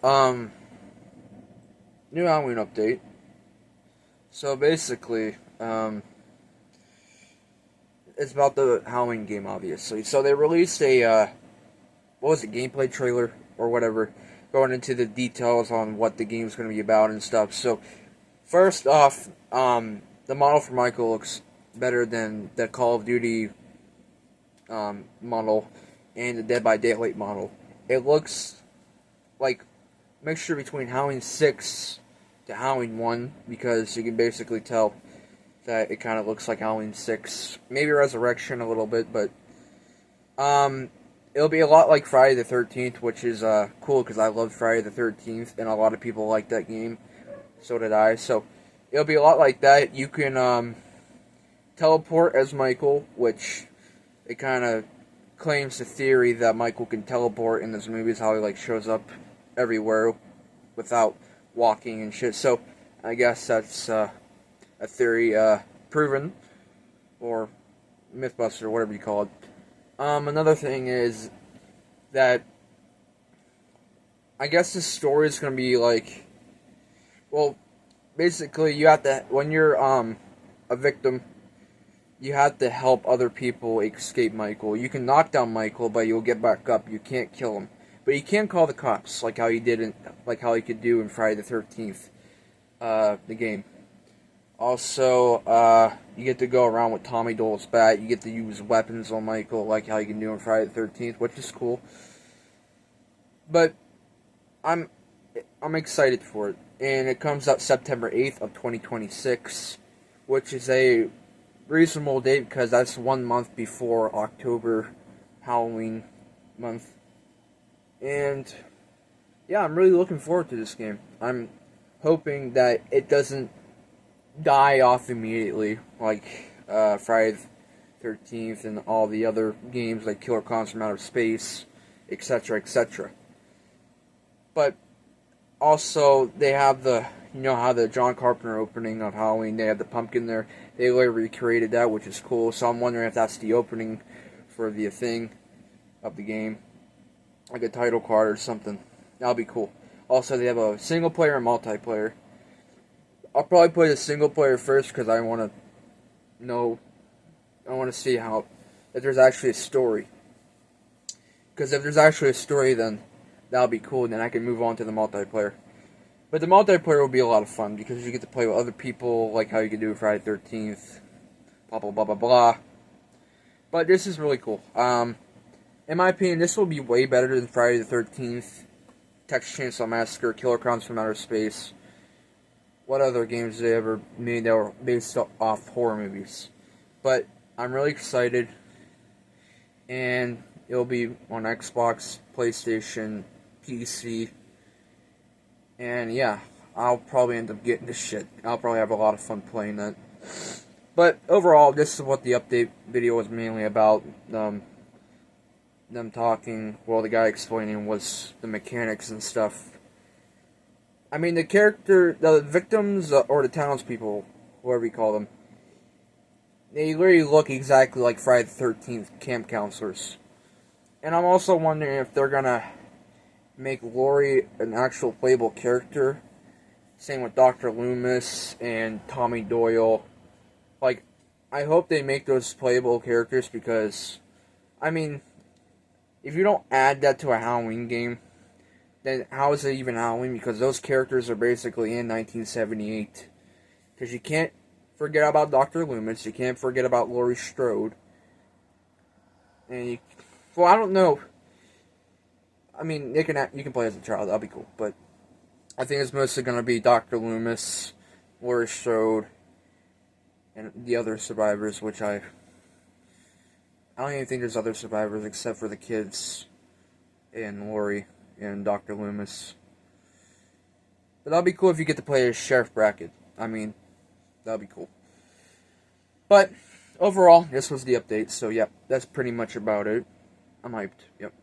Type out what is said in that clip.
Um, New Halloween update. So basically, it's about the Halloween game, obviously. So they released a, what was it, gameplay trailer or whatever, going into the details on what the game's going to be about and stuff. So, first off, the model for Michael looks better than the Call of Duty model and the Dead by Daylight model. It looks like mixture between Halloween 6 to Halloween 1 because you can basically tell that it kind of looks like Halloween 6. Maybe Resurrection a little bit, but it'll be a lot like Friday the 13th, which is cool because I loved Friday the 13th and a lot of people like that game. So did I. So it'll be a lot like that. You can teleport as Michael, which it kind of claims the theory that Michael can teleport in this movie, how he like shows up everywhere without walking and shit. So I guess that's a theory proven, or Mythbuster, whatever you call it. Another thing is that I guess the story is gonna be like, well, basically you have to, when you're a victim, you have to help other people escape Michael. You can knock down Michael, but you'll get back up. You can't kill him, but you can call the cops, like how you did in, like how you could do in Friday the 13th, the game. Also, you get to go around with Tommy Dole's bat. You get to use weapons on Michael, like how you can do on Friday the 13th, which is cool. But I'm excited for it, and it comes out September 8th of 2026, which is a reasonable date because that's 1 month before October Halloween month. And yeah, I'm really looking forward to this game. I'm hoping that it doesn't die off immediately like Friday the 13th and all the other games like Killer Clowns from Outer Space, etc., etc. But also, they have the, you know how the John Carpenter opening of Halloween, they have the pumpkin there. They literally recreated that, which is cool. So I'm wondering if that's the opening for the thing of the game. Like a title card or something. That'll be cool. Also, they have a single player and multiplayer. I'll probably play the single player first because I want to know, I want to see how, if there's actually a story. Because if there's actually a story, then that'll be cool, and then I can move on to the multiplayer. But the multiplayer will be a lot of fun, because you get to play with other people, like how you can do it Friday the 13th, blah, blah, blah, blah, blah. But this is really cool. In my opinion, this will be way better than Friday the 13th, Texas Chainsaw Massacre, Killer Clowns from Outer Space. What other games they ever made that were based off horror movies? But I'm really excited, and it'll be on Xbox, PlayStation, PC, and yeah, I'll probably end up getting this shit. I'll probably have a lot of fun playing that. But overall, this is what the update video was mainly about. Them talking, well, the guy explaining was the mechanics and stuff. I mean, the character, the victims, or the townspeople, whoever you call them, they literally look exactly like Friday the 13th camp counselors. And I'm also wondering if they're gonna make Laurie an actual playable character. Same with Dr. Loomis and Tommy Doyle. Like, I hope they make those playable characters because, I mean, if you don't add that to a Halloween game, then how is it even Halloween? Because those characters are basically in 1978. Because you can't forget about Dr. Loomis, you can't forget about Laurie Strode. And you, well, I don't know. I mean, you can play as a child, that'll be cool. But I think it's mostly going to be Dr. Loomis, Laurie Strode, and the other survivors, which I don't even think there's other survivors except for the kids and Laurie and Dr. Loomis. But that'll be cool if you get to play as Sheriff Brackett. I mean, that'll be cool. But overall, this was the update. So, yep, that's pretty much about it. I'm hyped. Yep.